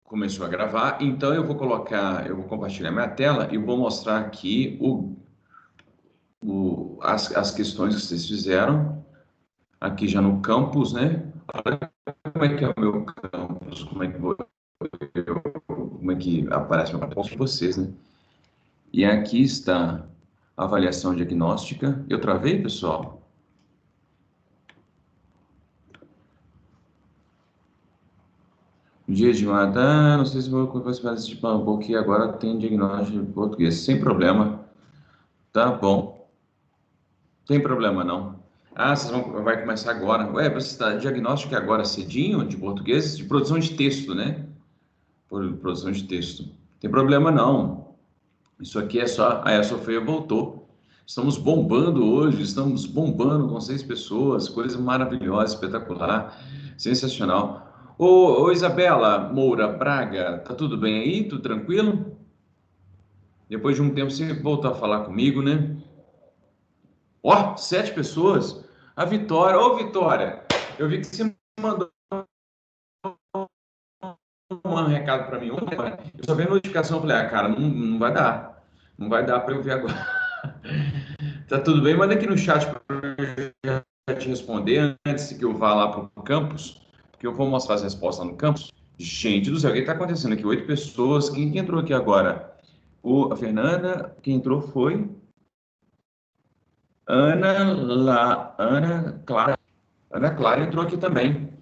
Começou a gravar, então eu vou compartilhar minha tela e vou mostrar aqui as questões que vocês fizeram, aqui já no campus, né? Olha como é que é o meu campus, como é que aparece meu campus de vocês, né? E aqui está a avaliação diagnóstica. Eu travei, pessoal? Dia de matar, não sei se vou participar desse tipo, porque agora tem diagnóstico de português. Sem problema, tá bom. Tem problema não. Ah, vai começar agora. Ué, você está diagnóstico agora cedinho de português? De produção de texto, né? Por produção de texto. Tem problema não. Isso aqui é só. A Sofia voltou. Estamos bombando hoje, estamos bombando com 6 pessoas, coisa maravilhosa, espetacular, sensacional. Ô, Isabela Moura Braga, tá tudo bem aí? Tudo tranquilo? Depois de um tempo você voltou a falar comigo, né? Ó, 7 pessoas. A Vitória. Ô, Vitória, eu vi que você mandou um recado para mim ontem. Eu só vi a notificação, falei, cara, não vai dar. Não vai dar para eu ver agora. Tá tudo bem? Manda aqui no chat para eu te responder antes que eu vá lá para o campus, porque eu vou mostrar as respostas no campus. Gente do céu, o que está acontecendo aqui? 8 pessoas. Quem entrou aqui agora? A Fernanda. Quem entrou foi Ana Clara. Ana Clara entrou aqui também.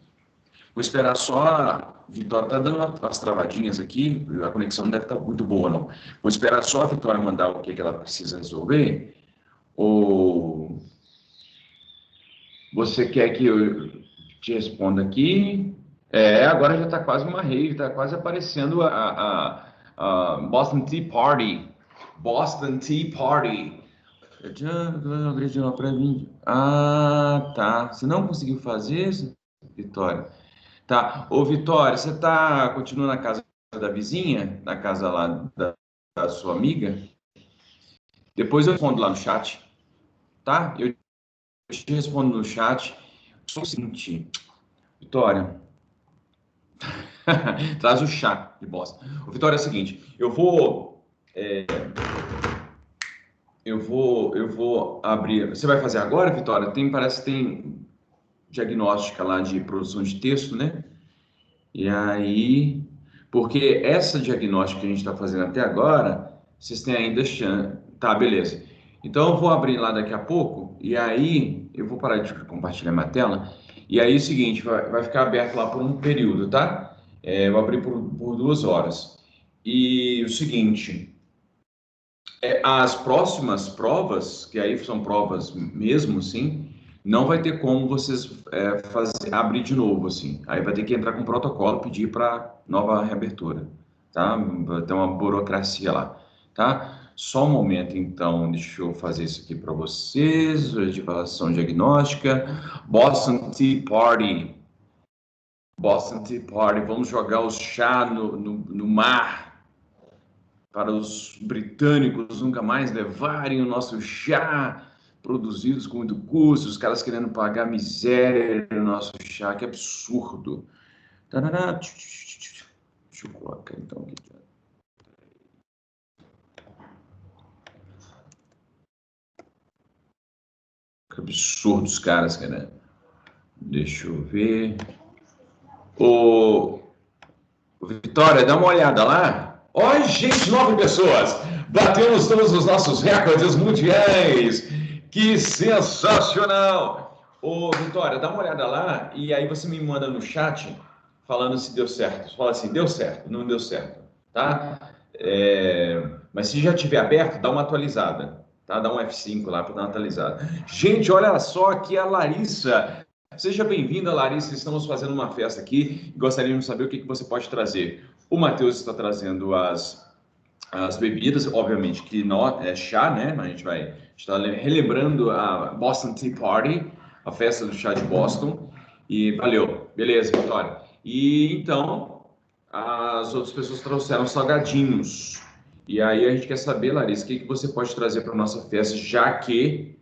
Vou esperar só. A Vitória está dando umas travadinhas aqui. A conexão não deve estar muito boa, não. Vou esperar só a Vitória mandar o que ela precisa resolver. Ou você quer que eu te responda aqui? Agora já está quase uma rave, está quase aparecendo a Boston Tea Party. Boston Tea Party. Ah, tá. Você não conseguiu fazer isso, Vitória? Tá. Ô, Vitória, você continua na casa da vizinha? Na casa lá da sua amiga? Depois eu respondo lá no chat, tá? Eu te respondo no chat. Só o seguinte, Vitória, traz o chá de bosta. Ô, Vitória, é o seguinte, eu vou abrir. Você vai fazer agora, Vitória? Parece que tem diagnóstica lá de produção de texto, né? E aí, porque essa diagnóstica que a gente está fazendo até agora, vocês têm ainda chance. Tá, beleza. Então eu vou abrir lá daqui a pouco, e aí eu vou parar de compartilhar minha tela. E aí é o seguinte, vai ficar aberto lá por um período, tá? Eu vou abrir por 2 horas. E o seguinte, as próximas provas, que aí são provas mesmo, assim, não vai ter como vocês abrir de novo, assim. Aí vai ter que entrar com protocolo, pedir para nova reabertura, tá? Vai ter uma burocracia lá, tá? Só um momento, então, deixa eu fazer isso aqui para vocês. Divulgação diagnóstica. Boston Tea Party. Boston Tea Party. Vamos jogar o chá no mar para os britânicos nunca mais levarem o nosso chá produzidos com muito custo, os caras querendo pagar miséria no nosso chá, que absurdo. Tarará. Deixa eu colocar então aqui. Que absurdo os caras, cara. Deixa eu ver. Ô, Vitória, dá uma olhada lá. Oi, gente, 9 pessoas. Batemos todos os nossos recordes mundiais. Que sensacional! Ô, Vitória, dá uma olhada lá e aí você me manda no chat falando se deu certo. Fala assim, deu certo, não deu certo, tá? Mas se já tiver aberto, dá uma atualizada, tá? Dá um F5 lá para dar uma atualizada. Gente, olha só aqui a Larissa. Seja bem-vinda, Larissa. Estamos fazendo uma festa aqui e gostaríamos de saber o que você pode trazer. O Matheus está trazendo as bebidas, obviamente que não é chá, né? A gente vai estar relembrando a Boston Tea Party, a festa do chá de Boston. E valeu, beleza, Vitória. E então, as outras pessoas trouxeram salgadinhos. E aí a gente quer saber, Larissa, o que você pode trazer para a nossa festa, já que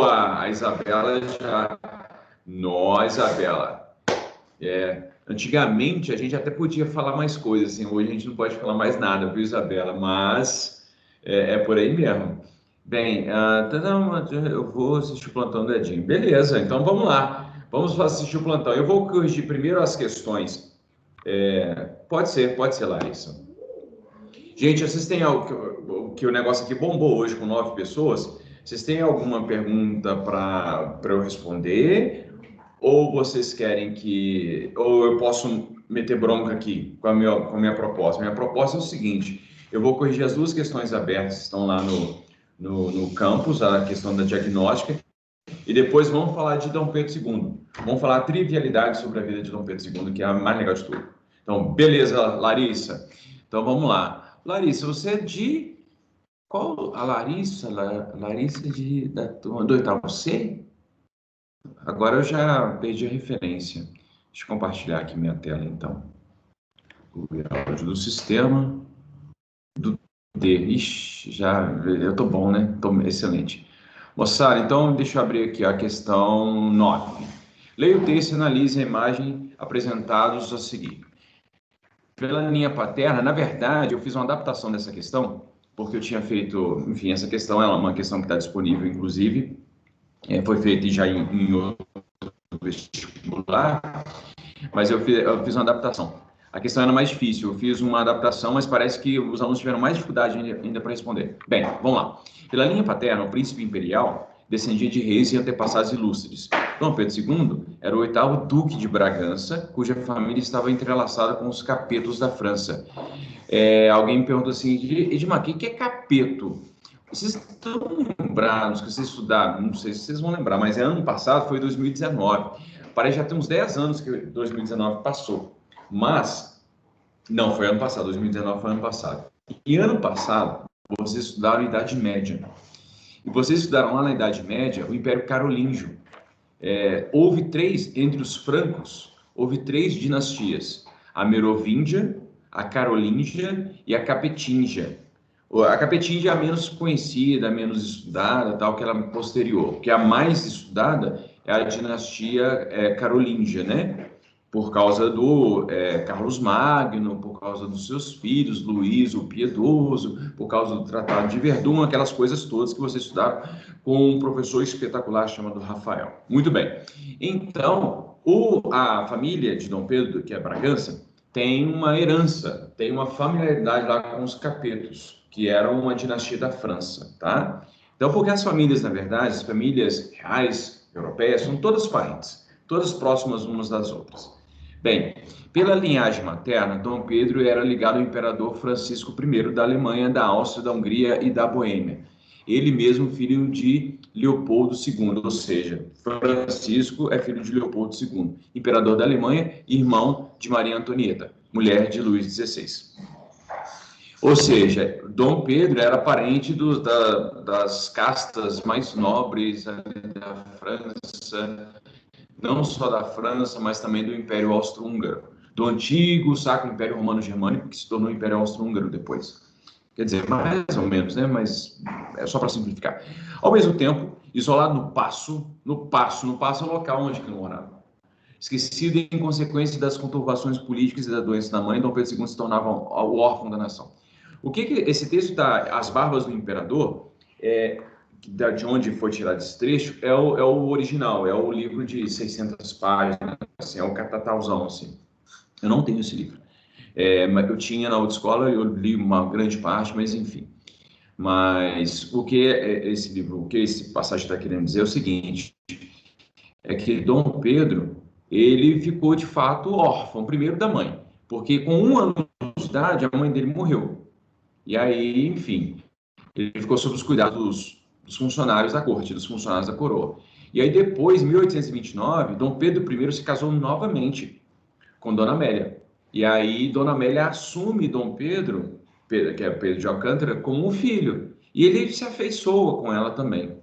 a Isabela já. Nós, Isabela. Antigamente, a gente até podia falar mais coisas, assim, hoje a gente não pode falar mais nada, viu, Isabela? Mas é por aí mesmo. Bem, eu vou assistir o plantão do Edinho. Beleza, então vamos lá. Vamos assistir o plantão. Eu vou corrigir primeiro as questões. Pode ser, Larissa. Gente, vocês têm algo que o negócio aqui bombou hoje com 9 pessoas. Vocês têm alguma pergunta para eu responder? Ou vocês querem que. Ou eu posso meter bronca aqui com a minha proposta? Minha proposta é o seguinte: eu vou corrigir as 2 questões abertas que estão lá no campus, a questão da diagnóstica, e depois vamos falar de Dom Pedro II. Vamos falar a trivialidade sobre a vida de Dom Pedro II, que é a mais legal de tudo. Então, beleza, Larissa? Então vamos lá. Larissa, você é de. Qual a Larissa? Larissa da turma do oitavo C? Agora eu já perdi a referência. Deixa eu compartilhar aqui minha tela, então. O áudio do sistema. Do D. Ixi, já. Eu tô bom, né? Tô excelente. Moçada, então deixa eu abrir aqui a questão 9. Leia o texto e analise a imagem apresentados a seguir. Pela linha paterna, na verdade, eu fiz uma adaptação dessa questão, porque eu tinha feito, enfim, essa questão é uma questão que está disponível, inclusive, foi feita já em outro vestibular, mas eu fiz uma adaptação. A questão era mais difícil, eu fiz uma adaptação, mas parece que os alunos tiveram mais dificuldade ainda para responder. Bem, vamos lá. Pela linha paterna, o príncipe imperial descendia de reis e antepassados ilustres. Dom Pedro II era o 8º duque de Bragança, cuja família estava entrelaçada com os capetos da França. Alguém me perguntou assim, Edmar, o que é capeto? Vocês estão lembrados que vocês estudaram, não sei se vocês vão lembrar, mas ano passado foi 2019. Parece que já tem uns 10 anos que 2019 passou. Mas, não, foi ano passado, 2019 foi ano passado. E ano passado, vocês estudaram a Idade Média. E vocês estudaram lá na Idade Média o Império Carolíngio. Entre os francos, houve 3 dinastias. A Merovíngia, a Carolíngia e a Capetingia. A Capetingia é a menos conhecida, a menos estudada, tal, que ela é posterior. Porque a mais estudada é a dinastia Carolíngia, né? Por causa do Carlos Magno, por causa dos seus filhos, Luís o Piedoso, por causa do Tratado de Verdun, aquelas coisas todas que vocês estudaram com um professor espetacular chamado Rafael. Muito bem. Então, a família de Dom Pedro, que é Bragança, tem uma herança, tem uma familiaridade lá com os capetos, que eram uma dinastia da França, tá? Então, porque as famílias, na verdade, as famílias reais europeias, são todas parentes, todas próximas umas das outras. Bem, pela linhagem materna, Dom Pedro era ligado ao imperador Francisco I da Alemanha, da Áustria, da Hungria e da Boêmia. Ele mesmo filho de Leopoldo II, ou seja, Francisco é filho de Leopoldo II, imperador da Alemanha e irmão de Maria Antonieta, mulher de Luís XVI. Ou seja, Dom Pedro era parente das castas mais nobres da França, não só da França, mas também do Império Austro-Húngaro, do antigo Sacro Império Romano-Germânico, que se tornou Império Austro-Húngaro depois. Quer dizer, mais ou menos, né? Mas é só para simplificar. Ao mesmo tempo, isolado no Paço é o local onde que não morava. Esquecido em consequência das conturbações políticas e da doença da mãe, Dom Pedro II se tornava o órfão da nação. O que esse texto dá? As Barbas do Imperador, de onde foi tirado esse trecho, é o original, é o livro de 600 páginas, assim, é o catatauzão, assim. Eu não tenho esse livro. Mas eu tinha na autoescola, eu li uma grande parte, mas enfim. Mas o que esse livro, o que esse passagem está querendo dizer é o seguinte, é que Dom Pedro, ele ficou de fato órfão, primeiro da mãe, porque com 1 ano de idade a mãe dele morreu. E aí, enfim, ele ficou sob os cuidados dos funcionários da corte, dos funcionários da coroa. E aí depois, em 1829, Dom Pedro I se casou novamente com Dona Amélia. E aí Dona Amélia assume Dom Pedro, que é Pedro de Alcântara, como um filho. E ele se afeiçoa com ela também.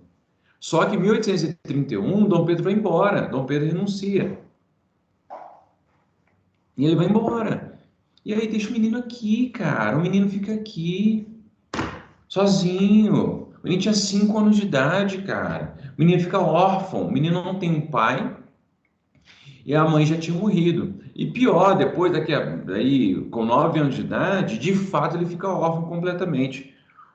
Só que em 1831, Dom Pedro vai embora, Dom Pedro renuncia. E ele vai embora. E aí deixa o menino aqui, cara. O menino fica aqui, sozinho. O menino tinha 5 anos de idade, cara. O menino fica órfão. O menino não tem um pai. e a mãe já tinha morrido. E pior, depois daí, com 9 anos de idade, de fato ele fica órfão completamente.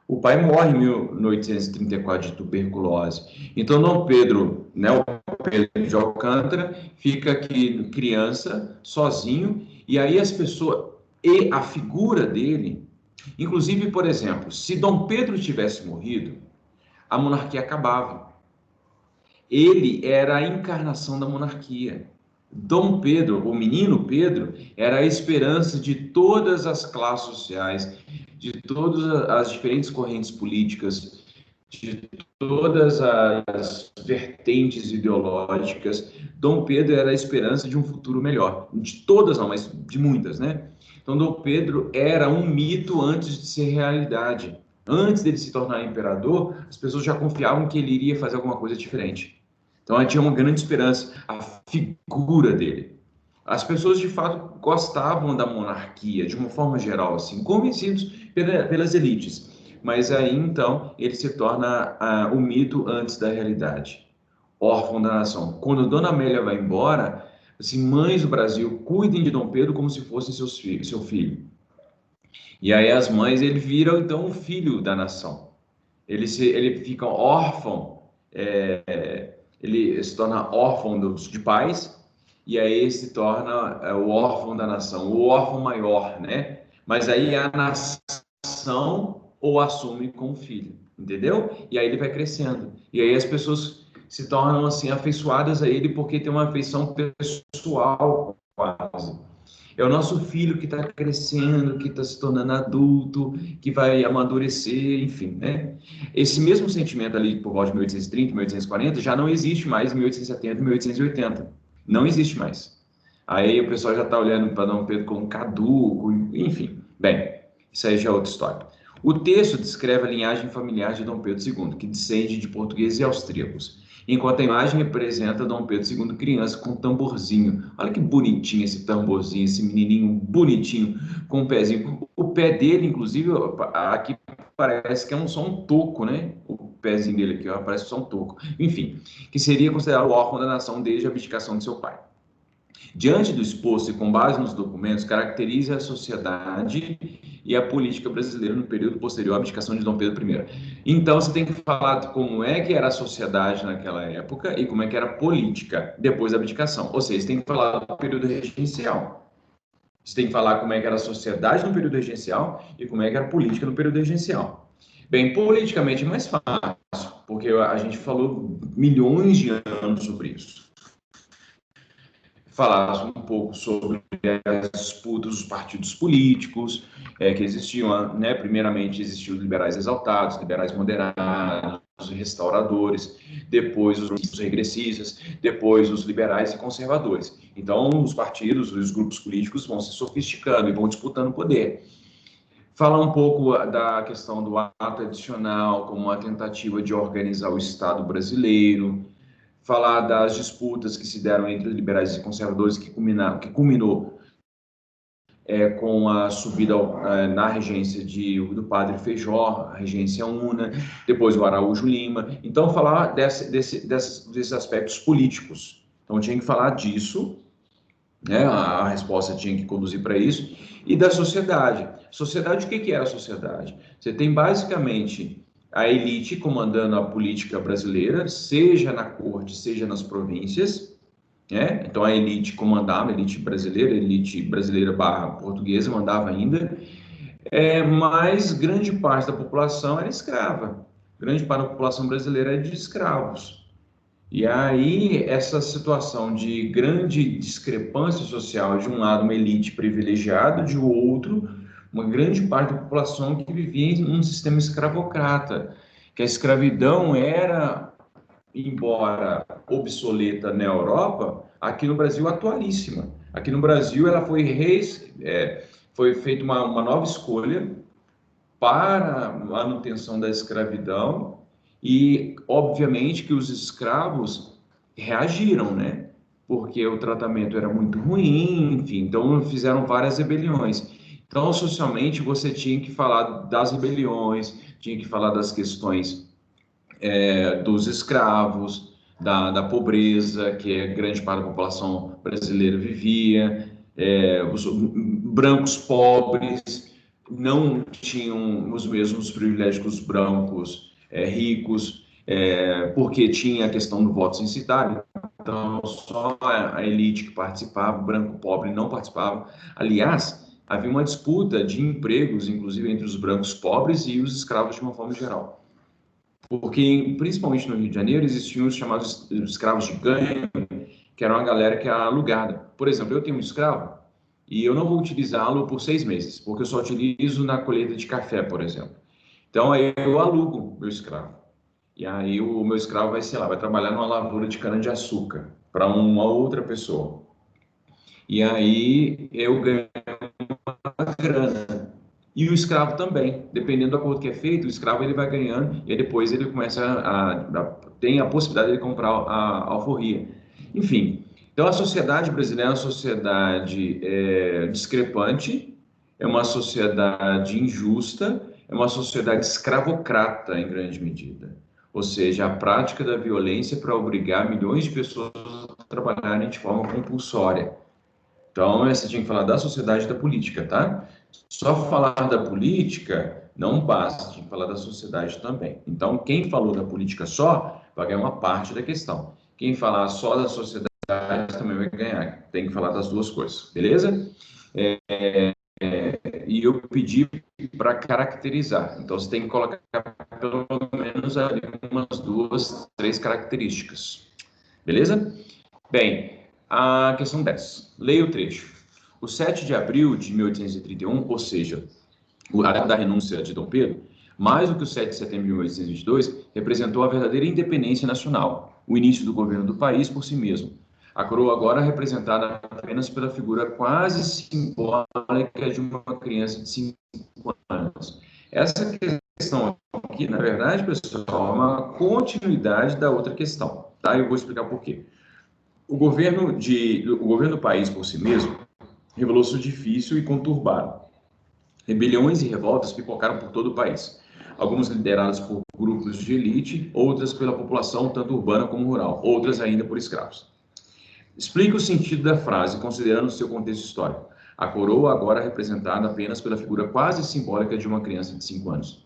O pai morre em 1834 de tuberculose. Então, Dom Pedro, né, o Pedro de Alcântara, fica aqui criança, sozinho, e aí as pessoas, e a figura dele, inclusive, por exemplo, se Dom Pedro tivesse morrido, a monarquia acabava. Ele era a encarnação da monarquia. Dom Pedro, o menino Pedro, era a esperança de todas as classes sociais, de todas as diferentes correntes políticas, de todas as vertentes ideológicas. Dom Pedro era a esperança de um futuro melhor. De todas, não, mas de muitas, né? Então, Dom Pedro era um mito antes de ser realidade. Antes dele se tornar imperador, as pessoas já confiavam que ele iria fazer alguma coisa diferente. Então, ela tinha uma grande esperança, a figura dele. As pessoas, de fato, gostavam da monarquia, de uma forma geral, assim, convencidos pelas elites. Mas aí, então, ele se torna o mito antes da realidade. Órfão da nação. Quando Dona Amélia vai embora, assim, mães do Brasil, cuidem de Dom Pedro como se fosse seu filho. E aí as mães, ele viram, então, o filho da nação. Ele fica órfão, ele se torna órfão de pais, e aí se torna o órfão da nação, o órfão maior, né? Mas aí a nação o assume como filho, entendeu? E aí ele vai crescendo. E aí as pessoas se tornam assim afeiçoadas a ele porque tem uma afeição pessoal quase. É o nosso filho que está crescendo, que está se tornando adulto, que vai amadurecer, enfim, né? Esse mesmo sentimento ali por volta de 1830, 1840 já não existe mais em 1870, 1880. Não existe mais. Aí o pessoal já está olhando para Dom Pedro como caduco, enfim. Bem, isso aí já é outra história. O texto descreve a linhagem familiar de Dom Pedro II, que descende de portugueses e austríacos, enquanto a imagem representa Dom Pedro II criança com um tamborzinho. Olha que bonitinho esse tamborzinho, esse menininho bonitinho com um pezinho. O pé dele, inclusive, aqui parece que é só um toco, né? O pezinho dele aqui, ó, parece só um toco. Enfim, que seria considerado o órfão da nação desde a abdicação de seu pai. Diante do exposto e com base nos documentos, caracteriza a sociedade e a política brasileira no período posterior à abdicação de Dom Pedro I. Então, você tem que falar de como é que era a sociedade naquela época e como é que era a política depois da abdicação. Ou seja, você tem que falar do período regencial. Você tem que falar como é que era a sociedade no período regencial e como é que era a política no período regencial. Bem, politicamente é mais fácil, porque a gente falou milhões de anos sobre isso. Falasse um pouco sobre as disputas dos partidos políticos que existiam, né? Primeiramente existiam os liberais exaltados, liberais moderados, os restauradores, depois os regressistas, depois os liberais e conservadores. Então, os partidos, os grupos políticos vão se sofisticando e vão disputando poder. Falar um pouco da questão do ato adicional como uma tentativa de organizar o Estado brasileiro, falar das disputas que se deram entre liberais e conservadores, que culminou com a subida na regência do padre Feijó, a regência Una, depois o Araújo Lima. Então, falar desses aspectos políticos. Então, tinha que falar disso, né? A resposta tinha que conduzir para isso, e da sociedade. Sociedade, o que é a sociedade? Você tem basicamente a elite comandando a política brasileira, seja na corte, seja nas províncias, né? Então a elite comandava, a elite brasileira barra portuguesa mandava ainda, mas grande parte da população era escrava, grande parte da população brasileira era de escravos. E aí, essa situação de grande discrepância social, de um lado uma elite privilegiada, de outro, uma grande parte da população que vivia em um sistema escravocrata, que a escravidão era, embora obsoleta na Europa, aqui no Brasil atualíssima. Aqui no Brasil ela foi feita uma nova escolha para a manutenção da escravidão e, obviamente, que os escravos reagiram, né? Porque o tratamento era muito ruim, enfim, então fizeram várias rebeliões. Então, socialmente, você tinha que falar das rebeliões, tinha que falar das questões dos escravos, da pobreza que grande parte da população brasileira vivia, os brancos pobres não tinham os mesmos privilégios que os brancos ricos, porque tinha a questão do voto censitário, então só a elite que participava, o branco pobre não participava. Aliás, havia uma disputa de empregos, inclusive entre os brancos pobres e os escravos de uma forma geral. Porque, principalmente no Rio de Janeiro, existiam os chamados escravos de ganho, que era uma galera que era alugada. Por exemplo, eu tenho um escravo e eu não vou utilizá-lo por 6 meses, porque eu só utilizo na colheita de café, por exemplo. Então, aí eu alugo meu escravo. E aí o meu escravo vai, sei lá, vai trabalhar numa lavoura de cana-de-açúcar para uma outra pessoa. E aí eu ganho uma grana. E o escravo também, dependendo do acordo que é feito, o escravo ele vai ganhando e aí depois ele começa tem a possibilidade de comprar a alforria. Enfim, então a sociedade brasileira é uma sociedade discrepante, é uma sociedade injusta, é uma sociedade escravocrata em grande medida. Ou seja, a prática da violência para obrigar milhões de pessoas a trabalharem de forma compulsória. Então, você tinha que falar da sociedade e da política, tá? Só falar da política não basta, tinha que falar da sociedade também. Então, quem falou da política só vai ganhar uma parte da questão. Quem falar só da sociedade também vai ganhar. Tem que falar das duas coisas, beleza? E eu pedi para caracterizar. Então, você tem que colocar pelo menos ali umas duas, três características. Beleza? Bem, a questão 10. Leia o trecho. O 7 de abril de 1831, ou seja, a data da renúncia de Dom Pedro, mais do que o 7 de setembro de 1822, representou a verdadeira independência nacional, o início do governo do país por si mesmo. A coroa agora representada apenas pela figura quase simbólica de uma criança de 5 anos. Essa questão aqui, na verdade, pessoal, é uma continuidade da outra questão, tá? Eu vou explicar por quê. O governo do país por si mesmo revelou-se difícil e conturbado. Rebeliões e revoltas pipocaram por todo o país, algumas lideradas por grupos de elite, outras pela população, tanto urbana como rural, outras ainda por escravos. Explique o sentido da frase, considerando seu contexto histórico. A coroa agora é representada apenas pela figura quase simbólica de uma criança de 5 anos.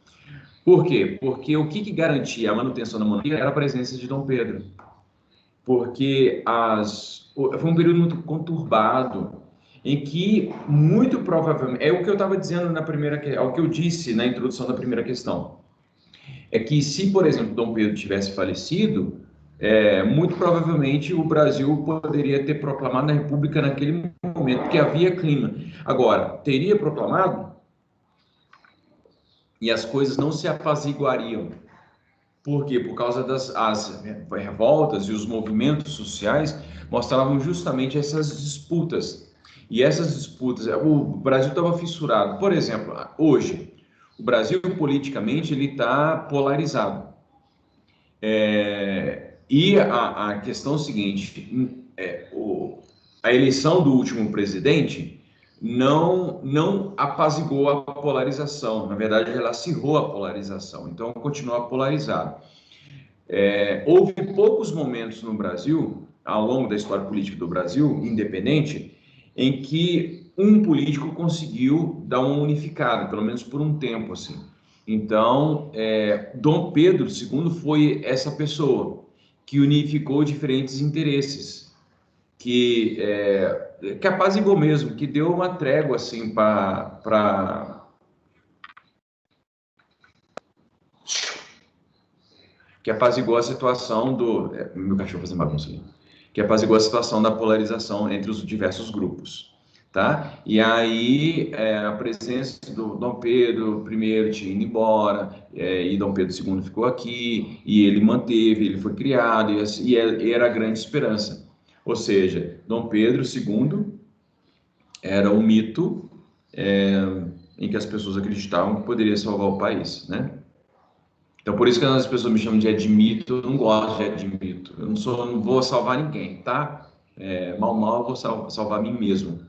Por quê? Porque o que garantia a manutenção da monarquia era a presença de Dom Pedro. Porque foi um período muito conturbado, em que muito provavelmente, é o que eu estava dizendo é o que eu disse na introdução da primeira questão, é que se, por exemplo, Dom Pedro tivesse falecido, muito provavelmente o Brasil poderia ter proclamado a República naquele momento, que havia clima. Agora, teria proclamado e as coisas não se apaziguariam. Por quê? Por causa das revoltas e os movimentos sociais mostravam justamente essas disputas. E essas disputas, o Brasil estava fissurado. Por exemplo, hoje, o Brasil politicamente ele está polarizado. E a questão é o seguinte: a eleição do último presidente não apaziguou a polarização. Na verdade, ela acirrou a polarização. Então, continua polarizado. Houve poucos momentos no Brasil, ao longo da história política do Brasil, independente, em que um político conseguiu dar uma unificada, pelo menos por um tempo, assim. Então, Dom Pedro II foi essa pessoa que unificou diferentes interesses, que apaziguou mesmo, que deu uma trégua, assim, para que apaziguou a situação meu cachorro fazendo bagunça ali. Que apaziguou a situação da polarização entre os diversos grupos, tá? E aí a presença do Dom Pedro I tinha ido embora, e Dom Pedro II ficou aqui, e ele manteve, ele foi criado, e era a grande esperança. Ou seja, Dom Pedro II era um mito em que as pessoas acreditavam que poderia salvar o país, né? Então, por isso que as pessoas me chamam de Edmito, eu não gosto de Edmito. Não vou salvar ninguém, tá? Mal, eu vou salvar a mim mesmo.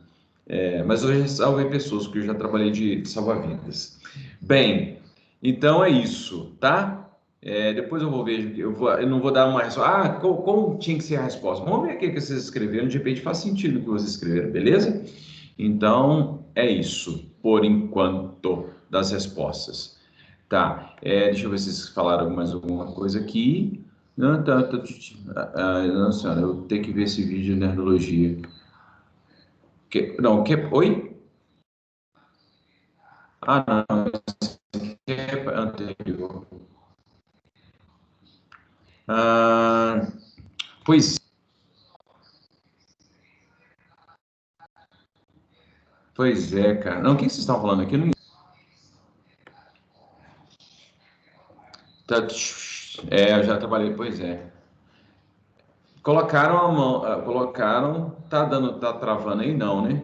Mas eu já salvei pessoas, porque eu já trabalhei de salvar vidas. Bem, então é isso, tá? Depois eu vou ver, eu não vou dar uma resposta. Ah, como tinha que ser a resposta? Vamos ver o que vocês escreveram, de repente faz sentido o que vocês escreveram, beleza? Então, é isso, por enquanto, das respostas. Tá, deixa eu ver se vocês falaram mais alguma coisa aqui. Não, não, senhora, eu tenho que ver esse vídeo de nerdologia. Não, oi? Ah, não, esse é anterior. Ah, pois, pois é, cara. Não, o que vocês estão falando aqui? Tá, eu já trabalhei, pois é. Colocaram a mão, colocaram, tá travando aí não, né?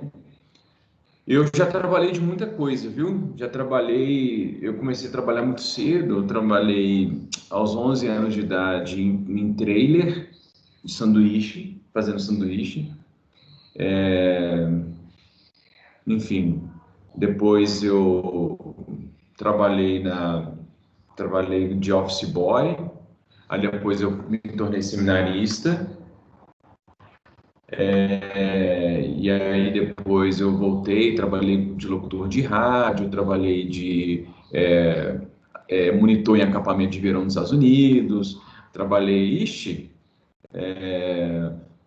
Eu já trabalhei de muita coisa, viu? Já trabalhei, eu comecei a trabalhar muito cedo, eu trabalhei aos 11 anos de idade em trailer de sanduíche, fazendo sanduíche. Enfim, depois eu trabalhei trabalhei de office boy, aí depois eu me tornei seminarista. E aí depois eu voltei, trabalhei de locutor de rádio, trabalhei de monitor em acampamento de verão nos Estados Unidos, trabalhei,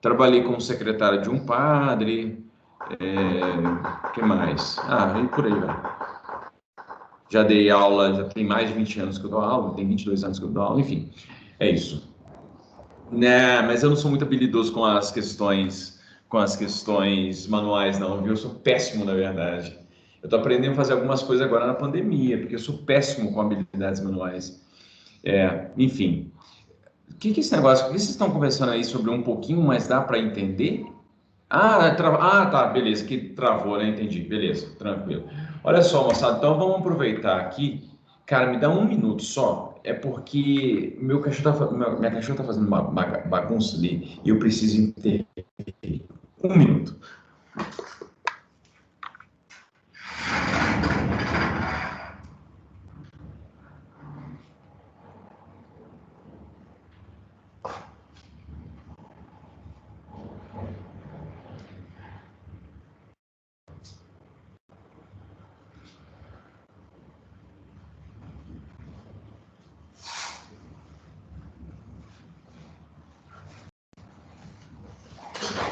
trabalhei como secretário de um padre, que mais? Ah, e por aí vai. Já dei aula, já tem mais de 20 anos que eu dou aula, tem 22 anos que eu dou aula, enfim, é isso. Né, mas eu não sou muito habilidoso com as questões manuais, não, viu? Eu sou péssimo, na verdade. Eu estou aprendendo a fazer algumas coisas agora na pandemia, porque eu sou péssimo com habilidades manuais. Enfim. O que é esse negócio? O que vocês estão conversando aí sobre um pouquinho, mas dá para entender? Tá, beleza, que travou, né? Entendi, beleza, tranquilo. Olha só, moçada, então vamos aproveitar aqui. Cara, me dá um minuto só. É porque minha cachorra tá fazendo uma bagunça ali e eu preciso entender. Um minuto.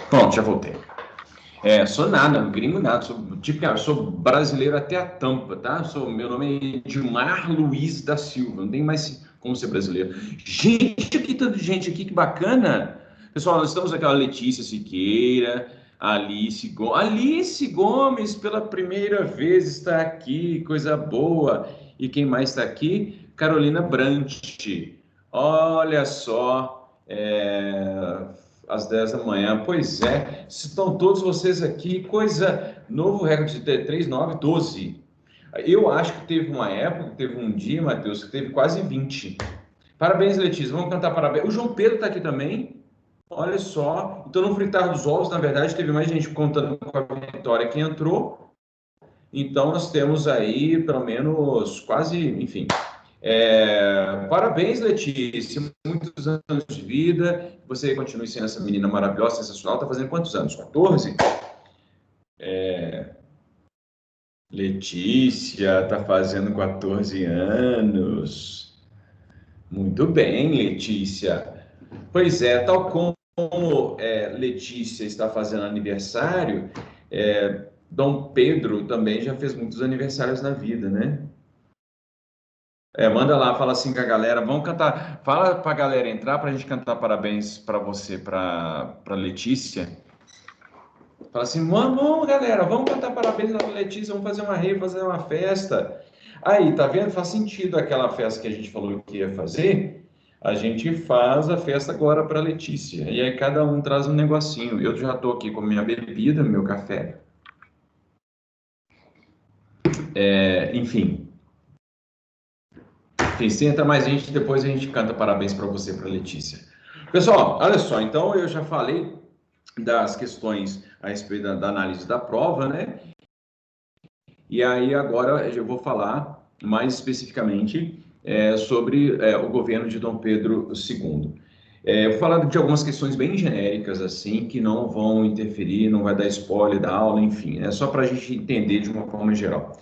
Pronto, já voltei. Sou nada, gringo nada, eu sou brasileiro até a tampa, tá? Meu nome é Edmar Luiz da Silva, não tem mais como ser brasileiro. Gente, aqui, tanta gente aqui, que bacana! Pessoal, nós estamos aqui, a Letícia Siqueira, Alice Gomes, pela primeira vez está aqui, coisa boa. E quem mais está aqui? Carolina Brant. Olha só, às 10 da manhã. Pois é, estão todos vocês aqui. Coisa, novo recorde de 3, 9, 12. Eu acho que teve uma época, teve um dia, Matheus, que teve quase 20. Parabéns, Letícia. Vamos cantar parabéns. O João Pedro está aqui também. Olha só. Então, no fritar dos ovos, na verdade, teve mais gente contando com a vitória que entrou. Então, nós temos aí, pelo menos, quase, enfim, parabéns, Letícia. Muitos anos de vida. Você continue sendo essa menina maravilhosa, sensacional. Está fazendo quantos anos? 14? Letícia está fazendo 14 anos. Muito bem, Letícia. Pois é, tal como Letícia está fazendo aniversário, Dom Pedro também já fez muitos aniversários na vida, né? Manda lá, fala assim com a galera, vamos cantar, fala pra galera entrar pra gente cantar parabéns pra você, pra Letícia. Fala assim, vamos galera, vamos cantar parabéns pra Letícia, vamos fazer uma rave, fazer uma festa. Aí, tá vendo? Faz sentido aquela festa que a gente falou que ia fazer. A gente faz a festa agora para Letícia. E aí cada um traz um negocinho. Eu já tô aqui com minha bebida, meu café. Enfim, se entra mais gente, depois a gente canta parabéns para você, para Letícia. Pessoal, olha só, então eu já falei das questões a respeito da análise da prova, né? E aí agora eu vou falar mais especificamente sobre o governo de Dom Pedro II. Eu vou falar de algumas questões bem genéricas, assim, que não vão interferir, não vai dar spoiler da aula, enfim, é só para a gente entender de uma forma geral.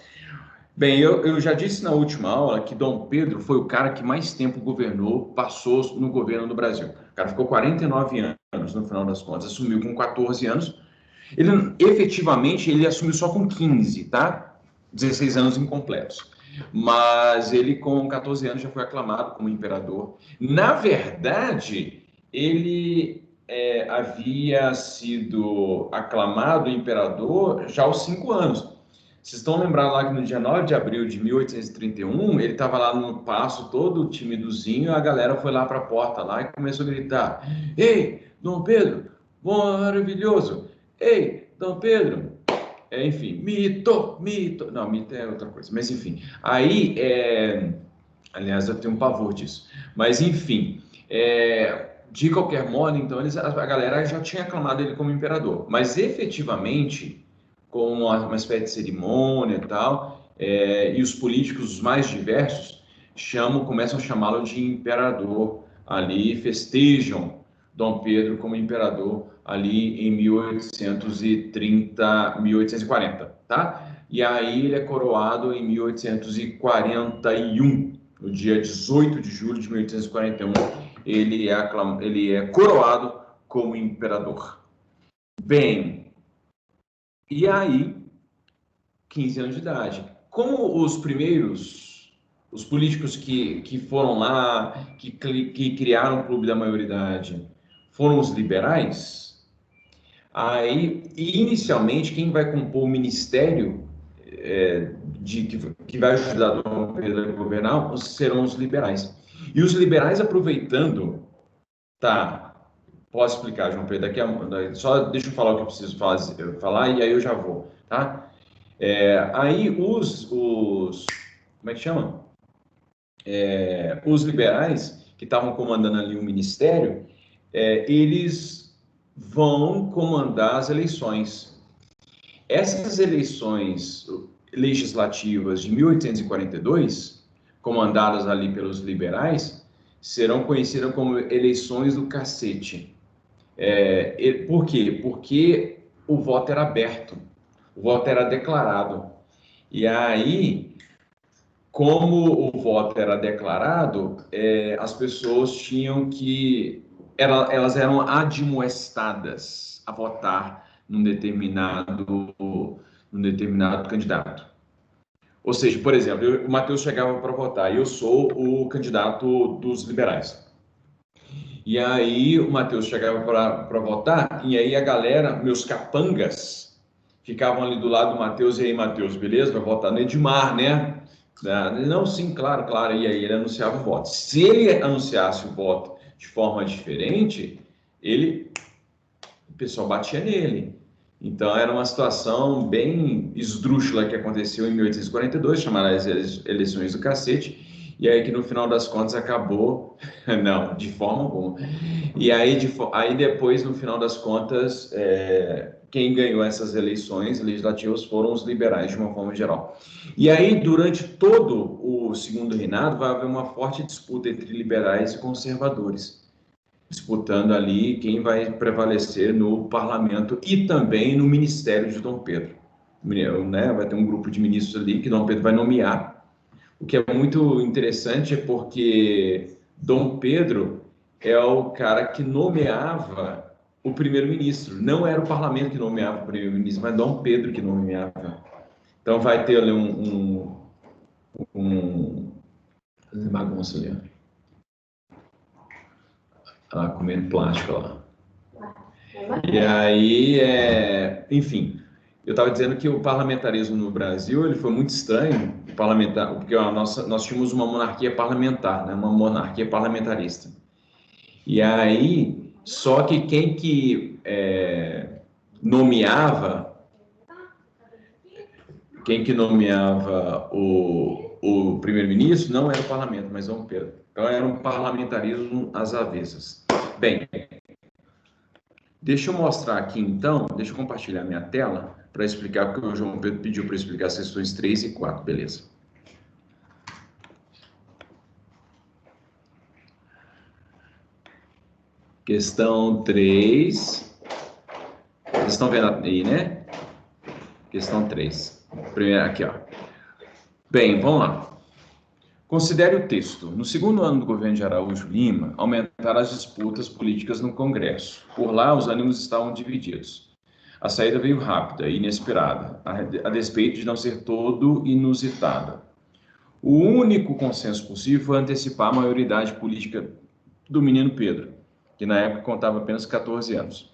Bem, eu já disse na última aula que Dom Pedro foi o cara que mais tempo governou, passou no governo do Brasil. O cara ficou 49 anos, no final das contas, assumiu com 14 anos. Ele, efetivamente, ele assumiu só com 15, tá? 16 anos incompletos. Mas ele, com 14 anos, já foi aclamado como imperador. Na verdade, ele havia sido aclamado imperador já aos 5 anos. Vocês estão lembrados lá que no dia 9 de abril de 1831, ele estava lá no paço, todo timidozinho, a galera foi lá para a porta lá e começou a gritar: Ei, Dom Pedro, bom, maravilhoso! Ei, Dom Pedro! Enfim, mito, mito. Não, mito é outra coisa, mas enfim. Aí, aliás, eu tenho um pavor disso. Mas enfim, de qualquer modo, então, a galera já tinha aclamado ele como imperador. Mas efetivamente, com uma espécie de cerimônia e tal, e os políticos os mais diversos começam a chamá-lo de imperador ali, festejam Dom Pedro como imperador ali em 1830, 1840, tá? E aí ele é coroado em 1841, no dia 18 de julho de 1841, ele é coroado como imperador. Bem, e aí, 15 anos de idade. Como os políticos que foram lá, que criaram o Clube da Maioridade, foram os liberais, aí, inicialmente, quem vai compor o ministério que vai ajudar Dom Pedro a governar serão os liberais. E os liberais aproveitando, tá, posso explicar, João Pedro, só deixa eu falar o que eu preciso falar e aí eu já vou, tá? Aí como é que chama? Os liberais que estavam comandando ali o ministério, eles vão comandar as eleições. Essas eleições legislativas de 1842, comandadas ali pelos liberais, serão conhecidas como eleições do cacete. Por quê? Porque o voto era aberto, o voto era declarado. E aí, como o voto era declarado, as pessoas tinham que. Elas eram admoestadas a votar num determinado candidato. Ou seja, por exemplo, o Matheus chegava para votar e eu sou o candidato dos liberais. E aí o Matheus chegava para votar e aí a galera, meus capangas, ficavam ali do lado do Matheus. E aí, Matheus, beleza? Vai votar no Edmar, né? Não, sim, claro, claro. E aí ele anunciava o voto. Se ele anunciasse o voto de forma diferente, o pessoal batia nele. Então era uma situação bem esdrúxula que aconteceu em 1842, chamada as eleições do cacete. E aí que no final das contas acabou, não, de forma alguma. E aí, aí depois, no final das contas, quem ganhou essas eleições legislativas foram os liberais, de uma forma geral. E aí, durante todo o segundo reinado, vai haver uma forte disputa entre liberais e conservadores, disputando ali quem vai prevalecer no parlamento e também no ministério de Dom Pedro. Né? Vai ter um grupo de ministros ali que Dom Pedro vai nomear. O que é muito interessante é porque Dom Pedro é o cara que nomeava o primeiro-ministro. Não era o parlamento que nomeava o primeiro-ministro, mas Dom Pedro que nomeava. Então vai ter ali um bagunça ali, ó. Comendo plástico lá. E aí, enfim, eu estava dizendo que o parlamentarismo no Brasil ele foi muito estranho, porque nós tínhamos uma monarquia parlamentar, né, uma monarquia parlamentarista. E aí, só que quem que nomeava o primeiro-ministro não era o parlamento, mas Dom Pedro. Então era um parlamentarismo às avessas. Bem, deixa eu mostrar aqui então, deixa eu compartilhar minha tela para explicar, porque o João Pedro pediu para explicar as questões 3 e 4, beleza. Questão 3. Vocês estão vendo aí, né? Questão 3. Primeira aqui, ó. Bem, vamos lá. Considere o texto. No segundo ano do governo de Araújo Lima, aumentaram as disputas políticas no Congresso. Por lá, os ânimos estavam divididos. A saída veio rápida e inesperada, a despeito de não ser todo inusitada. O único consenso possível foi antecipar a maioridade política do menino Pedro, que na época contava apenas 14 anos.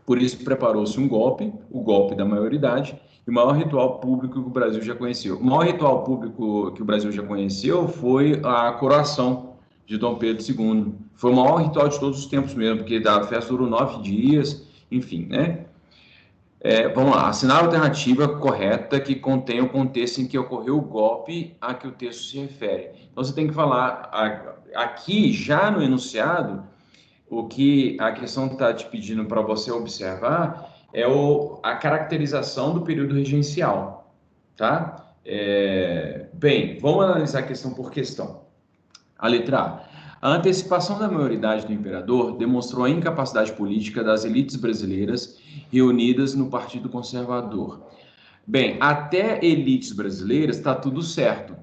Por isso, preparou-se um golpe, o golpe da maioridade, e o maior ritual público que o Brasil já conheceu. O maior ritual público que o Brasil já conheceu foi a coroação de Dom Pedro II. Foi o maior ritual de todos os tempos mesmo, porque a festa durou 9 dias, enfim, né? Vamos lá, assinar a alternativa correta que contém o contexto em que ocorreu o golpe a que o texto se refere. Então, você tem que falar aqui, já no enunciado, o que a questão está te pedindo para você observar é a caracterização do período regencial, tá? Bem, vamos analisar a questão por questão. A letra A. A antecipação da maioridade do imperador demonstrou a incapacidade política das elites brasileiras reunidas no Partido Conservador. Bem, até elites brasileiras está tudo certo.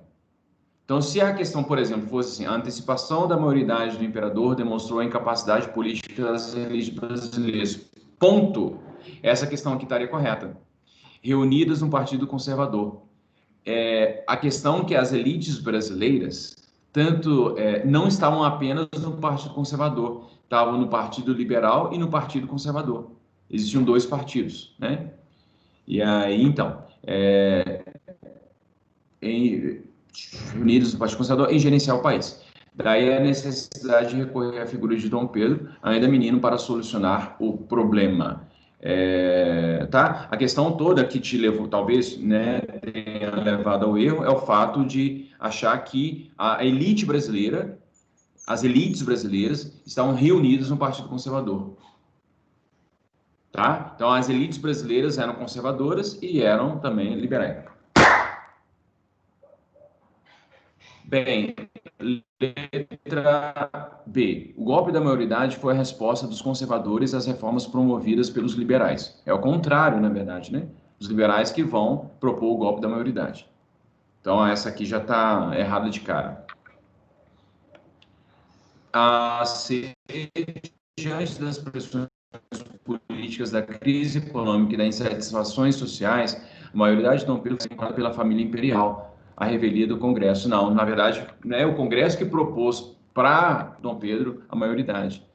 Então, se a questão, por exemplo, fosse assim, a antecipação da maioridade do imperador demonstrou a incapacidade política das elites brasileiras. Ponto. Essa questão aqui estaria correta. Reunidas no Partido Conservador. A questão que as elites brasileiras não estavam apenas no Partido Conservador, estavam no Partido Liberal e no Partido Conservador. Existiam dois partidos, né? E aí, então, unidos no Partido Conservador em gerenciar o país. Daí a necessidade de recorrer à figura de Dom Pedro, ainda menino, para solucionar o problema. Tá? A questão toda que te levou, talvez, né, tenha levado ao erro, é o fato de achar que a elite brasileira, as elites brasileiras, estavam reunidas no Partido Conservador. Tá? Então, as elites brasileiras eram conservadoras e eram também liberais. Bem, letra B. O golpe da maioridade foi a resposta dos conservadores às reformas promovidas pelos liberais. É o contrário, na verdade, né? Os liberais que vão propor o golpe da maioridade. Então, essa aqui já está errada de cara. A C. Diante das pressões políticas da crise econômica e das insatisfações sociais, a maioridade de Dom Pedro foi encontrada pela família imperial, a revelia do Congresso. Não, na verdade, é o Congresso que propôs para Dom Pedro a maioridade,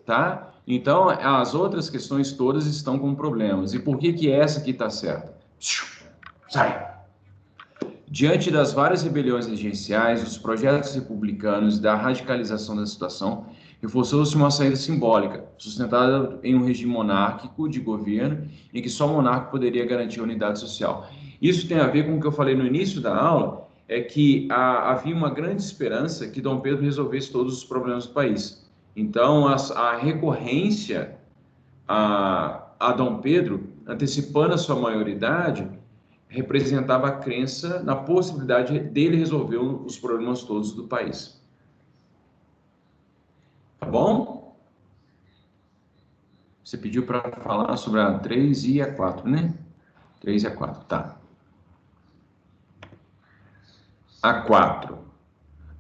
tá? Então, as outras questões todas estão com problemas. E por que essa aqui está certa? Sai! Diante das várias rebeliões regenciais, dos projetos republicanos e da radicalização da situação, reforçou-se uma saída simbólica, sustentada em um regime monárquico de governo, em que só o monarca poderia garantir a unidade social. Isso tem a ver com o que eu falei no início da aula, é que havia uma grande esperança que Dom Pedro resolvesse todos os problemas do país. Então, a recorrência a Dom Pedro, antecipando a sua maioridade, representava a crença na possibilidade dele resolver os problemas todos do país. Tá bom? Você pediu para falar sobre a 3 e a 4, né? 3 e a 4, tá. A 4.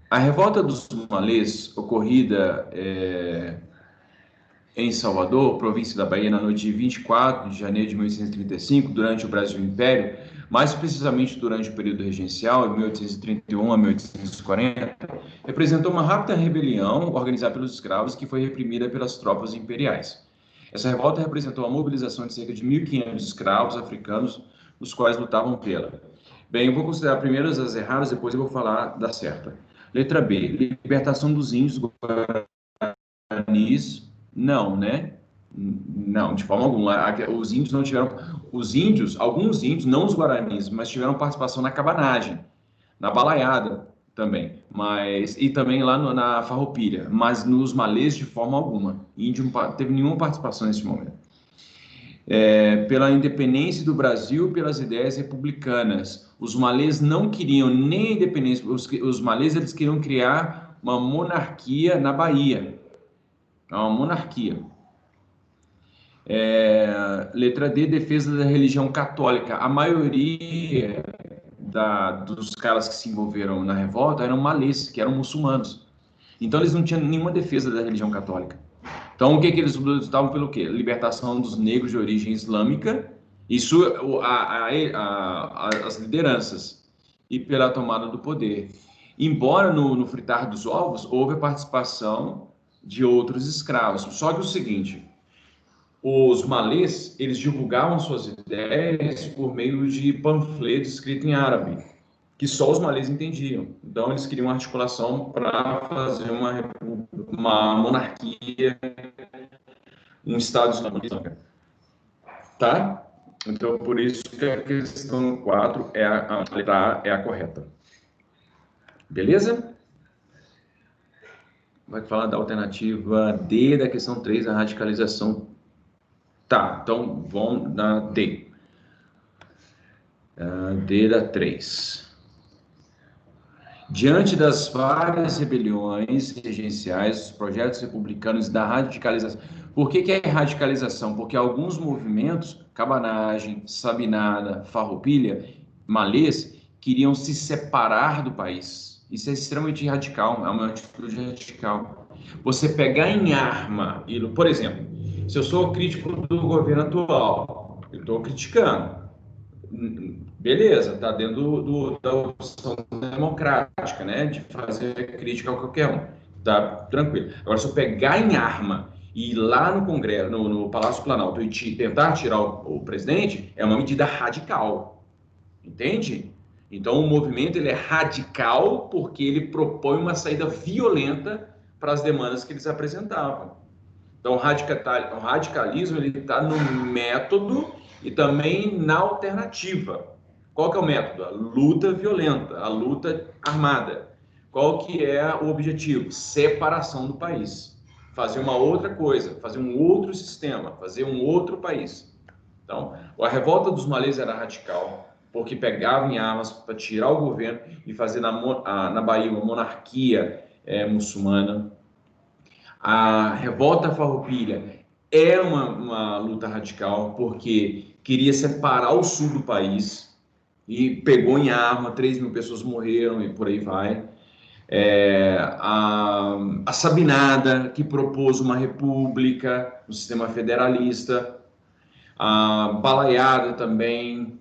A revolta dos malês, ocorrida em Salvador, província da Bahia, na noite de 24 de janeiro de 1835, durante o Brasil Império, mais precisamente durante o período regencial, de 1831 a 1840, representou uma rápida rebelião organizada pelos escravos que foi reprimida pelas tropas imperiais. Essa revolta representou a mobilização de cerca de 1.500 escravos africanos, os quais lutavam pela. Bem, eu vou considerar primeiro as erradas, depois eu vou falar da certa. Letra B, libertação dos índios guaranis. Não, né? Não, de forma alguma. Os índios não tiveram. Os índios, alguns índios, não os guaranis, mas tiveram participação na cabanagem, na balaiada também, e também lá na farroupilha, mas nos malês de forma alguma. Índio não teve nenhuma participação nesse momento. Pela independência do Brasil, pelas ideias republicanas. Os malês não queriam nem independência. Os malês eles queriam criar uma monarquia na Bahia. é uma monarquia. Letra D, defesa da religião católica. A maioria dos caras que se envolveram na revolta eram malês, que eram muçulmanos. Então eles não tinham nenhuma defesa da religião católica. Então o que eles lutavam pelo quê? Libertação dos negros de origem islâmica, isso as lideranças, e pela tomada do poder. Embora no fritar dos ovos houve a participação de outros escravos. Só que o seguinte, os malês, eles divulgavam suas ideias por meio de panfletos escritos em árabe, que só os malês entendiam. Então, eles queriam uma articulação para fazer uma monarquia, um Estado islâmico. Tá? Então, por isso que a questão 4 a letra A é a correta. Beleza? Vai falar da alternativa D, da questão 3, a radicalização. Tá, então vamos na D. D da 3. Diante das várias rebeliões regenciais, os projetos republicanos da radicalização. Por que é radicalização? Porque alguns movimentos, cabanagem, sabinada, farroupilha, malês, queriam se separar do país. Isso é extremamente radical, é uma atitude radical. Você pegar em arma, por exemplo, se eu sou crítico do governo atual, eu estou criticando. Beleza, tá dentro da opção democrática, né? De fazer crítica a qualquer um. Tá tranquilo. Agora, se eu pegar em arma e ir lá no Congresso, no Palácio Planalto, e tentar tirar o presidente, é uma medida radical. Entende? Então, o movimento ele é radical porque ele propõe uma saída violenta para as demandas que eles apresentavam. Então, o radicalismo ele está no método e também na alternativa. Qual que é o método? A luta violenta, a luta armada. Qual que é o objetivo? Separação do país. Fazer uma outra coisa, fazer um outro sistema, fazer um outro país. Então, a revolta dos malês era radical, porque pegavam em armas para tirar o governo e fazer na Bahia uma monarquia muçulmana. A revolta farroupilha é uma luta radical, porque queria separar o sul do país e pegou em arma, 3 mil pessoas morreram e por aí vai. A Sabinada, que propôs uma república, um sistema federalista. A Balaiada também,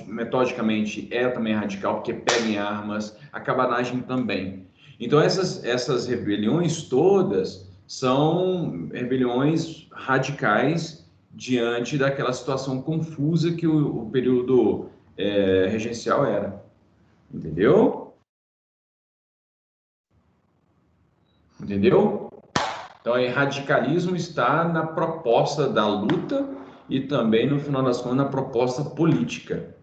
metodicamente é também radical, porque pega em armas. A cabanagem também. Então, essas rebeliões todas são rebeliões radicais diante daquela situação confusa que o período regencial era. Entendeu? Entendeu? Então, o radicalismo está na proposta da luta e também, no final das contas, na proposta política,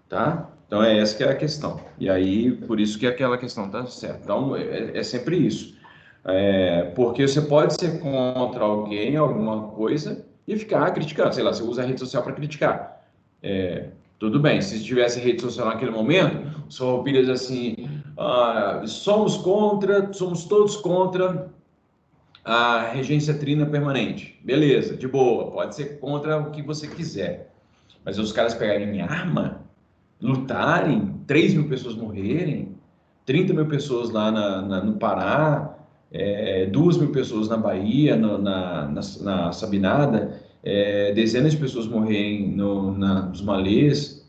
tá? Então, essa que é a questão. E aí, por isso que aquela questão tá certa. Então, é sempre isso. Porque você pode ser contra alguém, alguma coisa, e ficar criticando. Sei lá, você usa a rede social para criticar. Tudo bem, se tivesse rede social naquele momento, os farroupilhas assim, somos todos contra a regência trina permanente. Beleza, de boa, pode ser contra o que você quiser. Mas os caras pegarem arma, lutarem, 3 mil pessoas morrerem, 30 mil pessoas lá no Pará, 2 mil pessoas na Bahia, na Sabinada, dezenas de pessoas morrerem nos Malês.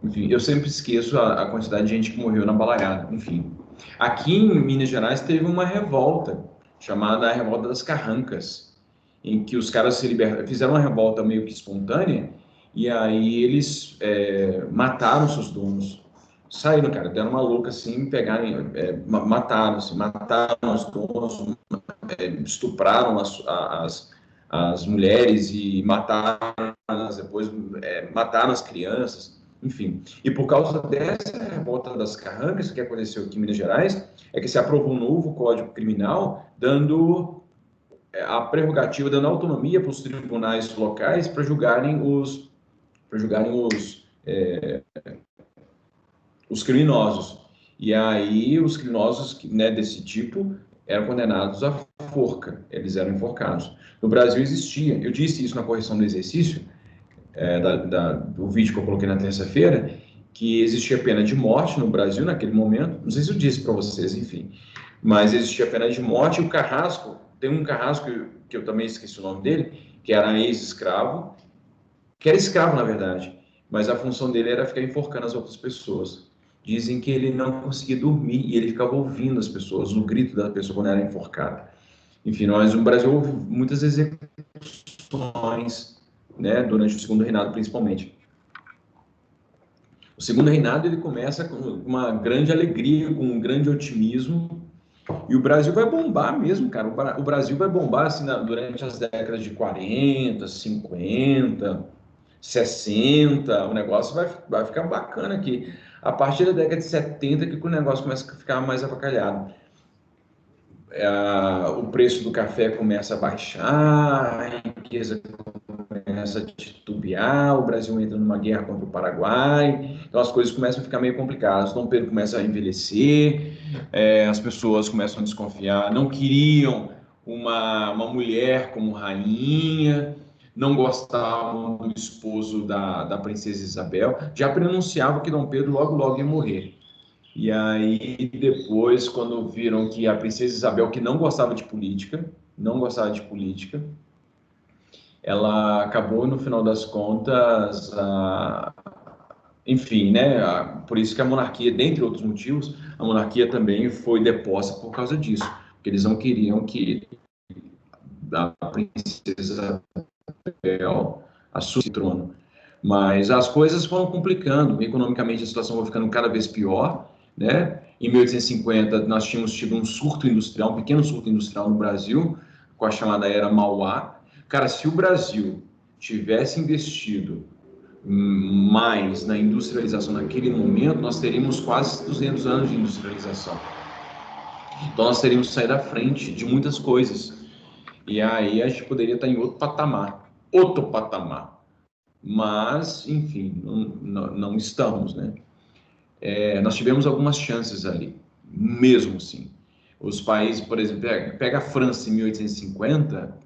Enfim, eu sempre esqueço a quantidade de gente que morreu na Balaiada. Enfim, aqui em Minas Gerais teve uma revolta chamada Revolta das Carrancas, em que os caras fizeram uma revolta meio que espontânea e aí eles mataram seus donos. Saíram, cara, deram uma louca assim, mataram os donos, estupraram as mulheres e depois mataram as crianças. Enfim, e por causa dessa revolta das Carrancas, que aconteceu aqui em Minas Gerais, é que se aprovou um novo Código Criminal, dando a prerrogativa, dando autonomia para os tribunais locais para julgarem os criminosos. E aí, os criminosos, né, desse tipo, eram condenados à forca, eles eram enforcados. No Brasil existia, eu disse isso na correção do exercício, do vídeo que eu coloquei na terça-feira, que existia pena de morte no Brasil naquele momento, não sei se eu disse para vocês, enfim, mas existia pena de morte, e o Carrasco, tem um Carrasco que eu também esqueci o nome dele, que era ex-escravo, que era escravo na verdade, mas a função dele era ficar enforcando as outras pessoas. Dizem que ele não conseguia dormir e ele ficava ouvindo as pessoas, o grito da pessoa quando era enforcada. Enfim, nós no Brasil houve muitas execuções, né, durante o segundo reinado principalmente. O segundo reinado ele começa com uma grande alegria, com um grande otimismo, e o Brasil vai bombar mesmo, cara. O Brasil vai bombar assim, durante as décadas de 40, 50, 60. O negócio vai ficar bacana aqui. A partir da década de 70 que o negócio começa a ficar mais avacalhado. O preço do café começa a baixar, a riqueza começa a titubear, o Brasil entra numa guerra contra o Paraguai, então as coisas começam a ficar meio complicadas. Dom Pedro começa a envelhecer, as pessoas começam a desconfiar, não queriam uma mulher como rainha, não gostavam do esposo da princesa Isabel, já pronunciavam que Dom Pedro logo ia morrer. E aí, depois, quando viram que a princesa Isabel, que não gostava de política, ela acabou, no final das contas, enfim, né? Por isso que a monarquia, dentre outros motivos, a monarquia também foi deposta por causa disso, porque eles não queriam que a princesa Isabel assumisse o trono. Mas as coisas foram complicando, economicamente a situação foi ficando cada vez pior, né? Em 1850 nós tínhamos tido um surto industrial, um pequeno surto industrial no Brasil, com a chamada Era Mauá. Cara, se o Brasil tivesse investido mais na industrialização naquele momento, nós teríamos quase 200 anos de industrialização. Então nós teríamos saído à frente de muitas coisas. E aí a gente poderia estar em outro patamar. Mas, enfim, não estamos, né? Nós tivemos algumas chances ali, mesmo assim. Os países, por exemplo, pega a França em 1850,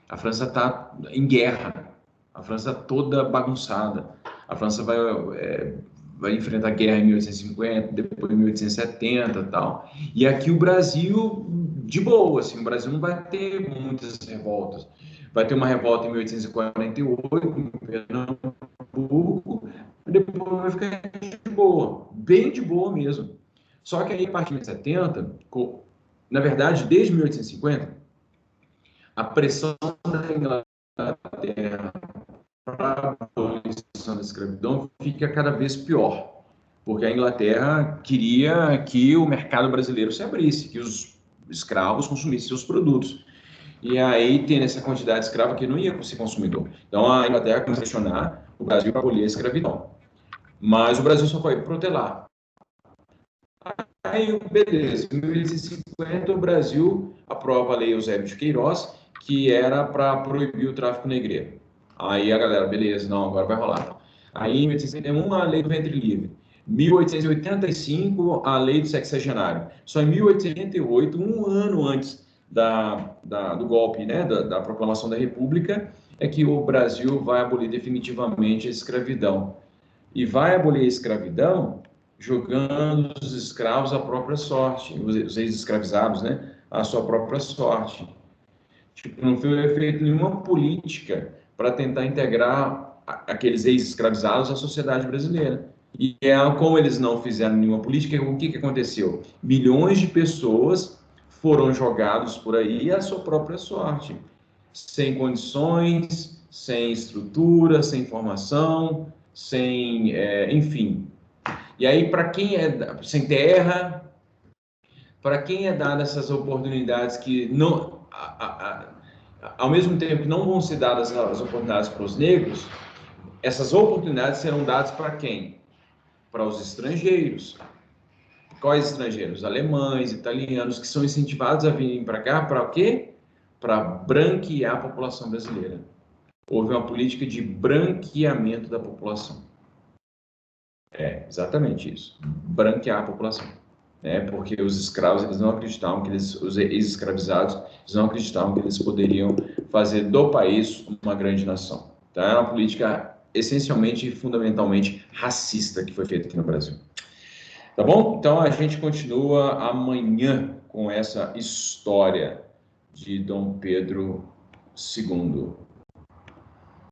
a França está em guerra, a França toda bagunçada. A França vai enfrentar a guerra em 1850, depois em 1870 e tal. E aqui o Brasil, de boa, assim, o Brasil não vai ter muitas revoltas. Vai ter uma revolta em 1848, em Pernambuco, e depois vai ficar de boa, bem de boa mesmo. Só que aí, a partir de 1870, na verdade, desde 1850, a pressão da Inglaterra para a abolição da escravidão fica cada vez pior, porque a Inglaterra queria que o mercado brasileiro se abrisse, que os escravos consumissem seus produtos. E aí, tendo essa quantidade de escravo que não ia ser consumidor. Então, a Inglaterra começou a pressionar o Brasil para abolir a escravidão. Mas o Brasil só foi protelar. Aí, beleza, em 1850, o Brasil aprova a Lei Eusébio de Queiroz, que era para proibir o tráfico negreiro. Aí a galera, beleza, não, agora vai rolar. Aí, em 1851, a Lei do Ventre Livre. 1885, a Lei do Sexagenário. Só em 1888, um ano antes do golpe, né, da proclamação da República, é que o Brasil vai abolir definitivamente a escravidão. E vai abolir a escravidão jogando os escravos à própria sorte, os ex-escravizados, né, à sua própria sorte. Tipo, não foi feita nenhuma política para tentar integrar aqueles ex-escravizados à sociedade brasileira. E como eles não fizeram nenhuma política, o que aconteceu? Milhões de pessoas foram jogados por aí à sua própria sorte, sem condições, sem estrutura, sem formação, sem, enfim. E aí, para quem sem terra, para quem é dada essas oportunidades que não, ao mesmo tempo que não vão ser dadas as oportunidades para os negros, essas oportunidades serão dadas para quem? Para os estrangeiros. Quais estrangeiros? Alemães, italianos, que são incentivados a virem para cá, para o quê? Para branquear a população brasileira. Houve uma política de branqueamento da população. Exatamente isso. Branquear a população. né? Porque os escravos, eles não acreditavam que os ex-escravizados, eles não acreditavam que eles poderiam fazer do país uma grande nação. Então, é uma política essencialmente e fundamentalmente racista que foi feita aqui no Brasil. Tá bom? Então, a gente continua amanhã com essa história de Dom Pedro II.